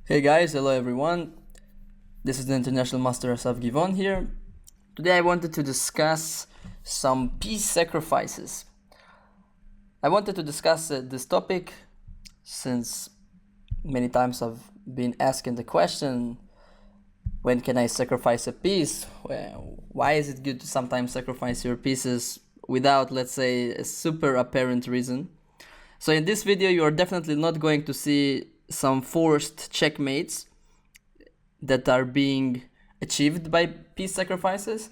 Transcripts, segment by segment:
Hey guys, hello everyone. This is the International Master Asaf Givon here. Today I wanted to discuss some peace sacrifices. I wanted to discuss this topic since many times I've been asking the question, when can I sacrifice a piece? Well, why is it good to sometimes sacrifice your pieces without, let's say, a super apparent reason? So in this video you are definitely not going to see some forced checkmates that are being achieved by piece sacrifices.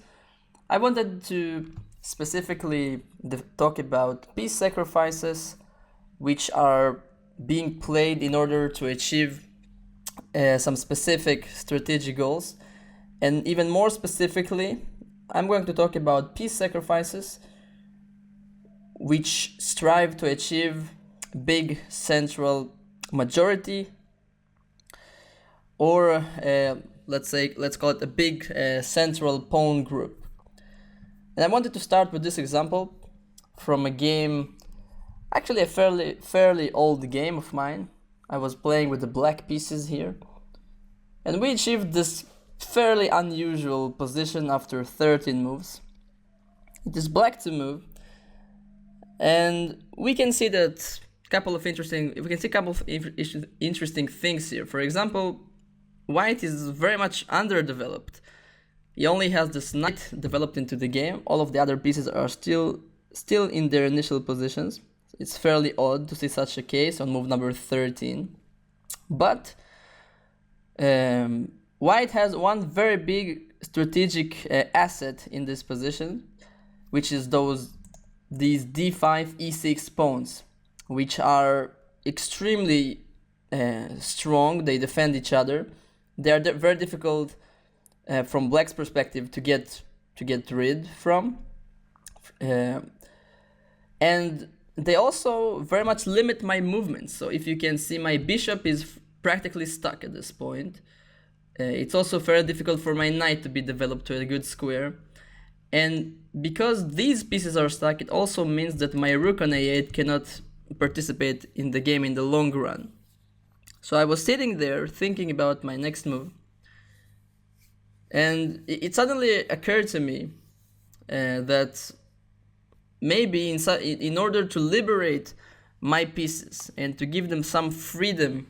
I wanted to specifically talk about piece sacrifices which are being played in order to achieve some specific strategic goals. And even more specifically, I'm going to talk about piece sacrifices which strive to achieve big central majority, or let's call it a big central pawn group. And I wanted to start with this example from a game, actually a fairly old game of mine. I was playing with the black pieces here, and we achieved this fairly unusual position after 13 moves. It is black to move, and we can see that couple of interesting things here. For example, white is very much underdeveloped. He only has this knight developed into the game. All of the other pieces are still in their initial positions. It's fairly odd to see such a case on move number 13. But white has one very big strategic asset in this position, which is these d5 e6 pawns, which are extremely strong. They defend each other. They are very difficult from black's perspective to get rid from, and they also very much limit my movement. So if you can see, my bishop is practically stuck at this point. It's also very difficult for my knight to be developed to a good square. And because these pieces are stuck, it also means that my rook on a8 cannot participate in the game in the long run. So I was sitting there thinking about my next move, and it suddenly occurred to me that maybe in order to liberate my pieces and to give them some freedom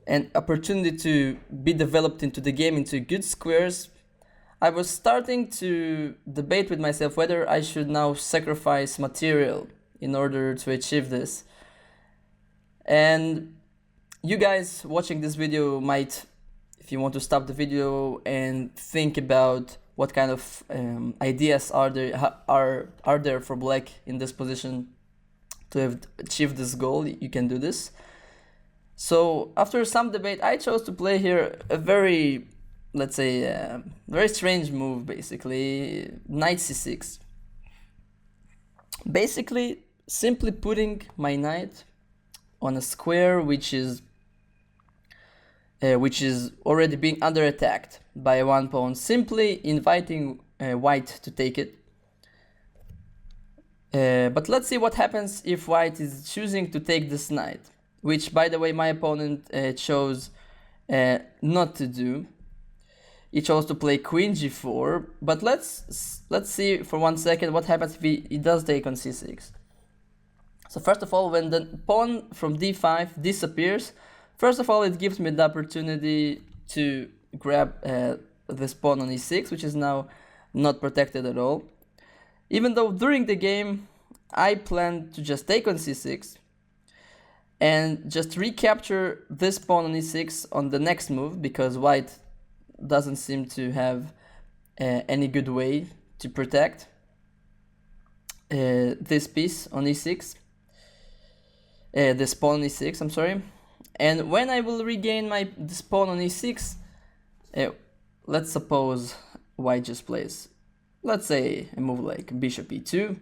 and opportunity to be developed into the game into good squares, I was starting to debate with myself whether I should now sacrifice material in order to achieve this. And you guys watching this video might, if you want to stop the video and think about what kind of ideas are there for black in this position to have achieved this goal, you can do this. So after some debate, I chose to play here a very, let's say, very strange move, basically, knight c6. Basically, simply putting my knight on a square which is already being under attacked by one pawn, simply inviting white to take it. But let's see what happens if white is choosing to take this knight, which, by the way, my opponent chose not to do. He chose to play queen g4, but let's see for 1 second what happens if he does take on c6. So first of all, when the pawn from d5 disappears, first of all, it gives me the opportunity to grab this pawn on e6, which is now not protected at all. Even though during the game, I planned to just take on c6 and just recapture this pawn on e6 on the next move, because white doesn't seem to have any good way to protect this piece on e6. This pawn on e6, I'm sorry. And when I will regain this pawn on e6, let's suppose white just plays, let's say, a move like bishop e2,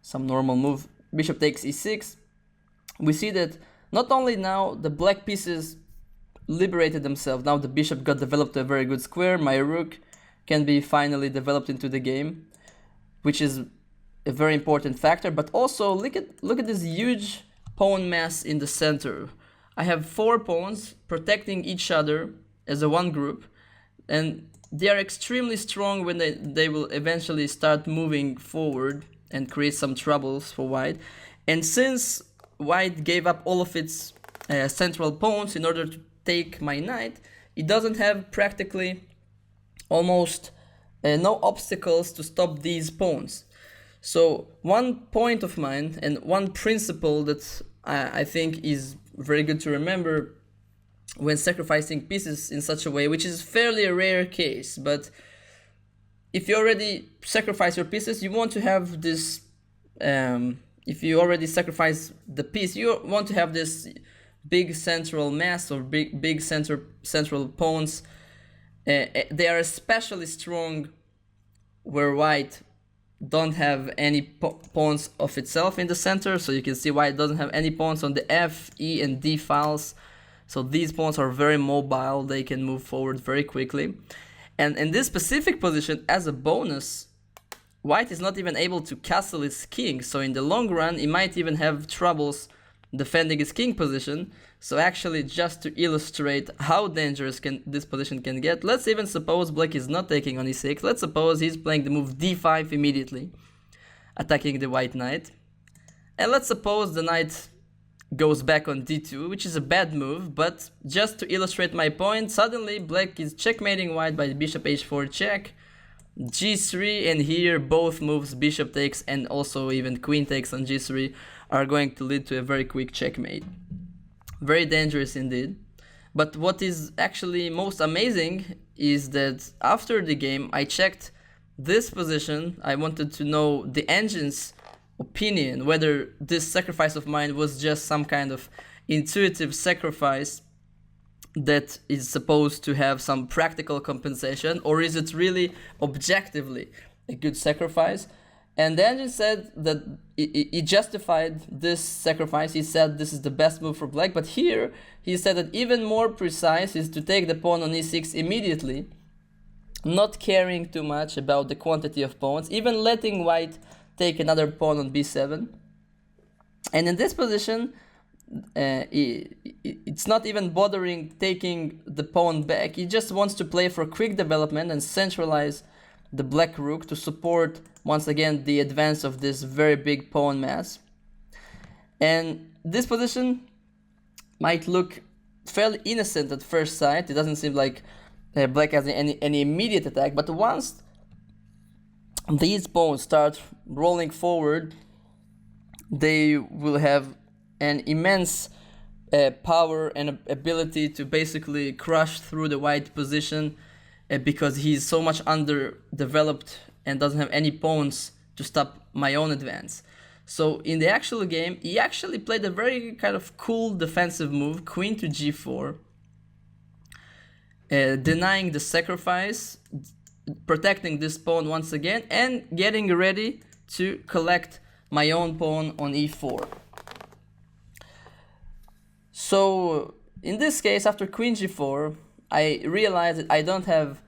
some normal move, bishop takes e6. We see that not only now the black pieces liberated themselves, now the bishop got developed to a very good square, my rook can be finally developed into the game, which is a very important factor. But also look at this huge pawn mass in the center. I have 4 pawns protecting each other as a one group, and they are extremely strong when they will eventually start moving forward and create some troubles for white. And since white gave up all of its central pawns in order to take my knight, it doesn't have practically almost no obstacles to stop these pawns. So one point of mine and one principle that I think is very good to remember when sacrificing pieces in such a way, which is fairly a rare case, but if you already sacrifice your pieces, you want to have this, if you already sacrifice the piece, you want to have this big central mass or big central pawns. They are especially strong where white don't have any pawns of itself in the center, so you can see white doesn't have any pawns on the F, E, and D files. So these pawns are very mobile, they can move forward very quickly. And in this specific position, as a bonus, white is not even able to castle his king, so in the long run, he might even have troubles defending his king position. So actually, just to illustrate how dangerous this position can get, let's even suppose black is not taking on e6. Let's suppose he's playing the move d5 immediately, attacking the white knight. And let's suppose the knight goes back on d2, which is a bad move, but just to illustrate my point, suddenly black is checkmating white by bishop h4 check, g3, and here both moves, bishop takes and also even queen takes on g3, are going to lead to a very quick checkmate. Very dangerous indeed. But what is actually most amazing is that after the game I checked this position. I wanted to know the engine's opinion, whether this sacrifice of mine was just some kind of intuitive sacrifice that is supposed to have some practical compensation, or is it really objectively a good sacrifice. And the engine said that it justified this sacrifice. He said this is the best move for black, but here he said that even more precise is to take the pawn on e6 immediately, not caring too much about the quantity of pawns, even letting white take another pawn on b7. And in this position, it's not even bothering taking the pawn back. He just wants to play for quick development and centralize the black rook to support once again the advance of this very big pawn mass. And this position might look fairly innocent at first sight. It doesn't seem like black has any immediate attack, but once these pawns start rolling forward, they will have an immense power and ability to basically crush through the white position, because he's so much underdeveloped and doesn't have any pawns to stop my own advance. So in the actual game, he actually played a very kind of cool defensive move, queen to g4, denying the sacrifice, protecting this pawn once again, and getting ready to collect my own pawn on e4. So in this case, after queen g4, I realized that I don't have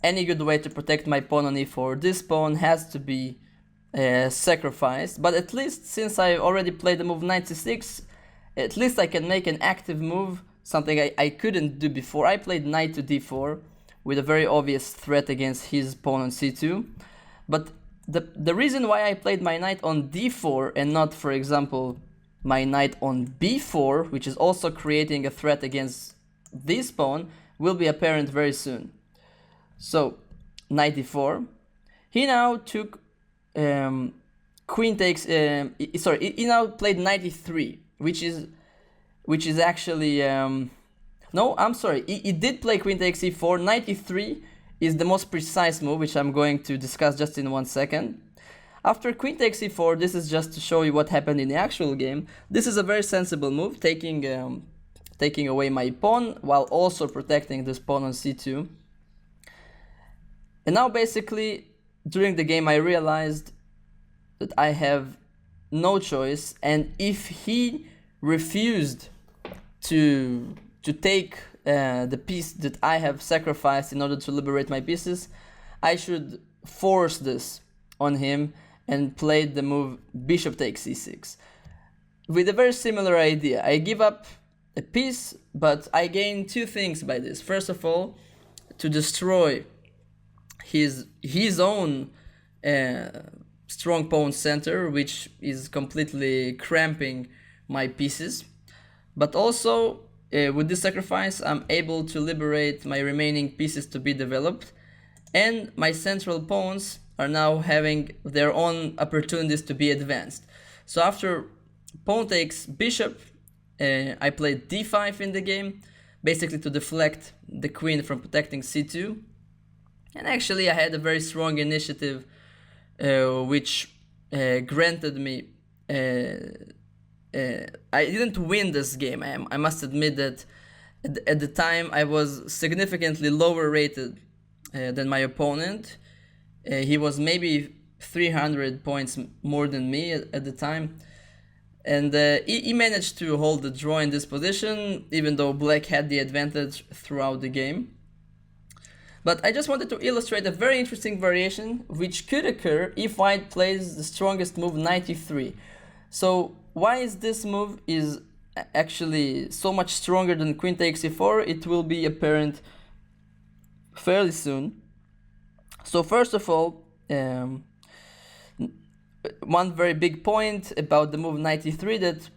any good way to protect my pawn on e4. This pawn has to be sacrificed, but at least since I already played the move knight c6, at least I can make an active move, something I couldn't do before. I played knight to d4 with a very obvious threat against his pawn on c2, but the reason why I played my knight on d4 and not, for example, my knight on b4, which is also creating a threat against this pawn, will be apparent very soon. So knight d4. He now took queen takes. He now played knight e3, which is actually no. I'm sorry. He did play queen takes e4. Knight e3 is the most precise move, which I'm going to discuss just in 1 second. After queen takes e4, this is just to show you what happened in the actual game. This is a very sensible move, taking away my pawn while also protecting this pawn on c2. And now basically during the game I realized that I have no choice, and if he refused to take the piece that I have sacrificed in order to liberate my pieces, I should force this on him and play the move bishop takes c6 with a very similar idea. I give up a piece, but I gain two things by this. First of all, to destroy his own strong pawn center, which is completely cramping my pieces. But also, with this sacrifice, I'm able to liberate my remaining pieces to be developed, and my central pawns are now having their own opportunities to be advanced. So after pawn takes bishop, I played d5 in the game, basically to deflect the queen from protecting c2. And actually I had a very strong initiative, which granted me... I didn't win this game. I must admit that at the time I was significantly lower rated than my opponent. He was maybe 300 points more than me at the time. And he managed to hold the draw in this position, even though black had the advantage throughout the game. But I just wanted to illustrate a very interesting variation which could occur if white plays the strongest move, knight e3. So why is this move is actually so much stronger than queen takes e4? It will be apparent fairly soon. So first of all, one very big point about the move knight e3, that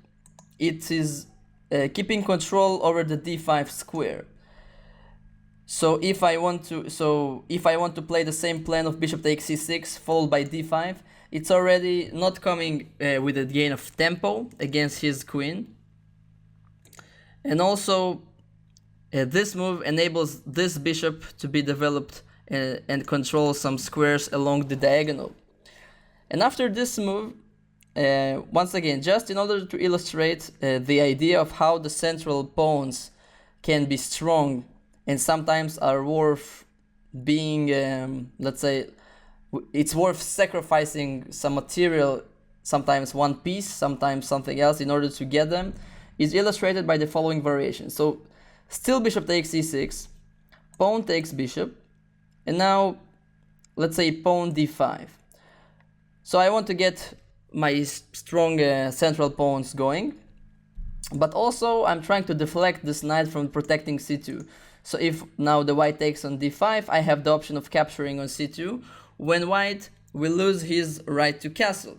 it is keeping control over the d5 square. So if I want to play the same plan of bishop takes c6 followed by d5, it's already not coming with a gain of tempo against his queen. And also this move enables this bishop to be developed and control some squares along the diagonal. And after this move, once again, just in order to illustrate the idea of how the central pawns can be strong and sometimes are worth being, let's say, it's worth sacrificing some material, sometimes one piece, sometimes something else, in order to get them, is illustrated by the following variation. So still bishop takes e6, pawn takes bishop, and now let's say pawn d5. So I want to get my strong central pawns going, but also I'm trying to deflect this knight from protecting c2. So if now the white takes on d5, I have the option of capturing on c2, when white will lose his right to castle.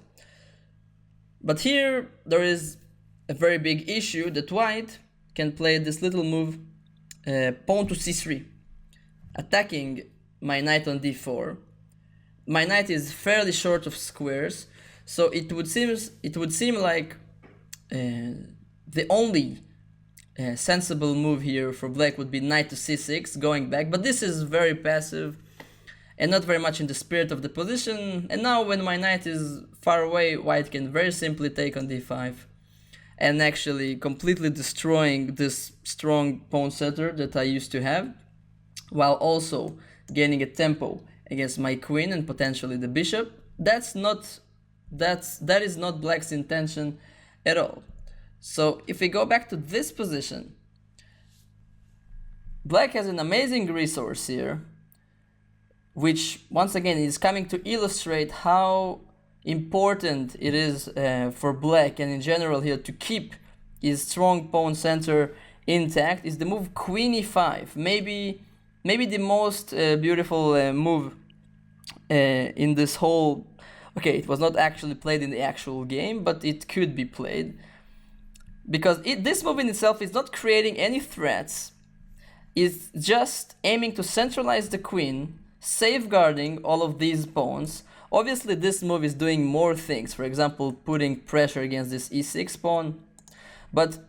But here there is a very big issue, that white can play this little move, pawn to c3, attacking my knight on d4. My knight is fairly short of squares, so it would seem like the only sensible move here for black would be knight to c6, going back, but this is very passive and not very much in the spirit of the position. And now when my knight is far away, white can very simply take on d5 and actually completely destroying this strong pawn center that I used to have, while also gaining a tempo against my queen and potentially the bishop. That is not black's intention at all. So if we go back to this position, black has an amazing resource here, which once again is coming to illustrate how important it is for black and in general here to keep his strong pawn center intact, is the move queen e5. Maybe the most beautiful move in this whole... Okay, it was not actually played in the actual game, but it could be played, because this move in itself is not creating any threats. It's just aiming to centralize the queen, safeguarding all of these pawns. Obviously this move is doing more things, for example putting pressure against this e6 pawn, but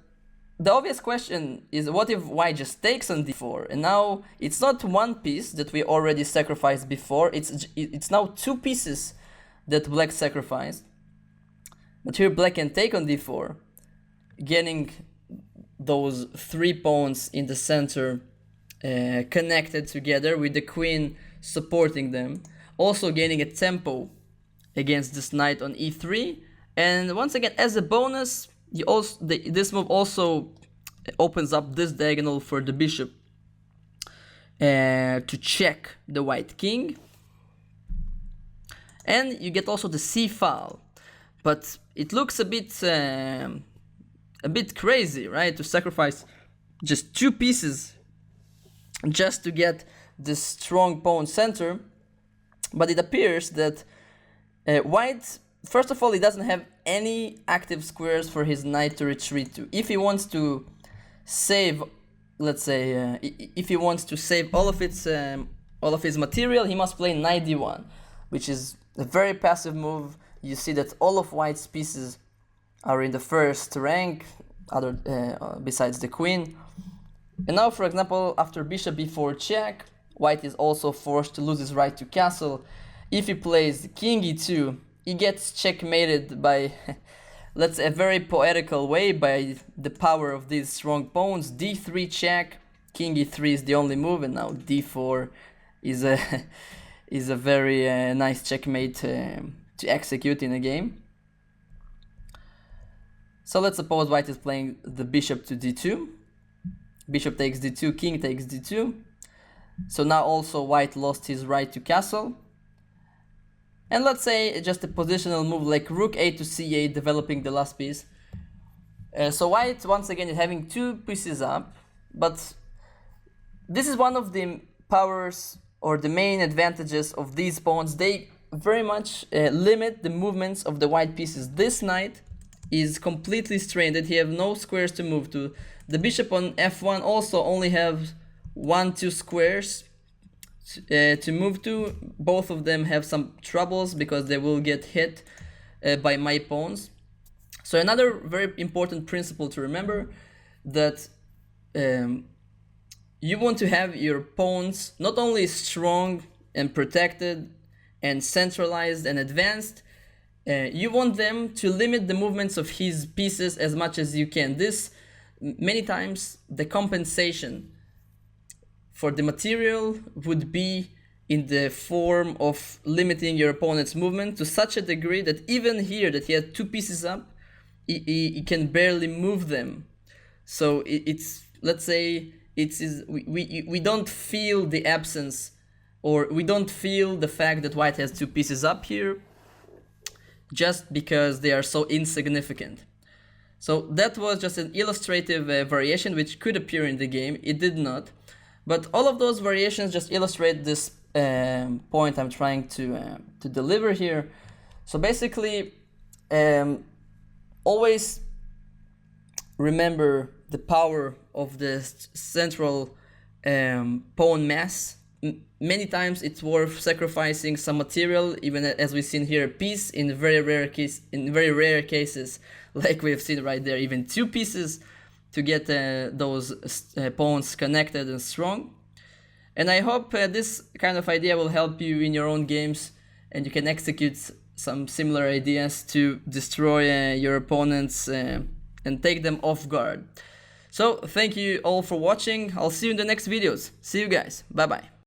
the obvious question is, what if white just takes on d4? And now it's not one piece that we already sacrificed before, it's now two pieces that black sacrificed. But here black can take on d4, getting those three pawns in the center connected together with the queen supporting them, also gaining a tempo against this knight on e3. And once again, as a bonus, this move also opens up this diagonal for the bishop to check the white king. And you get also the c file, but it looks a bit a bit crazy, right? To sacrifice just 2 pieces just to get this strong pawn center. But it appears that white, first of all, he doesn't have any active squares for his knight to retreat to. If he wants to save, let's say, if he wants to save all of his material, he must play knight d1, which is a very passive move. You see that all of white's pieces are in the first rank, other besides the queen. And now, for example, after bishop b4 check, white is also forced to lose his right to castle. If he plays king e2, he gets checkmated by, let's say, a very poetical way, by the power of these strong pawns. d3 check, king e3 is the only move, and now d4 is a is a very nice checkmate to execute in a game. So let's suppose white is playing the bishop to d2. Bishop takes d2, king takes d2. So now also white lost his right to castle. And let's say just a positional move like rook a to c8, developing the last piece. So white once again is having 2 pieces up, but this is one of the powers or the main advantages of these pawns. They very much limit the movements of the white pieces. This knight is completely stranded. He have no squares to move to. The bishop on f1 also only have 1-2 squares to move to. Both of them have some troubles because they will get hit by my pawns. So another very important principle to remember, that you want to have your pawns not only strong and protected and centralized and advanced, you want them to limit the movements of his pieces as much as you can. This, many times, the compensation for the material would be in the form of limiting your opponent's movement to such a degree that even here that he had 2 pieces up, he can barely move them. So it's, let's say, we don't feel the absence, or we don't feel the fact that white has 2 pieces up here just because they are so insignificant. So that was just an illustrative variation which could appear in the game. It did not. But all of those variations just illustrate this point I'm trying to deliver here. So basically, always remember the power of the central pawn mass. Many times it's worth sacrificing some material, even as we've seen here, a piece. In very rare cases, like we've seen right there, even 2 pieces to get those pawns connected and strong. And I hope this kind of idea will help you in your own games, and you can execute some similar ideas to destroy your opponents and take them off guard. So thank you all for watching. I'll see you in the next videos. See you guys. Bye bye.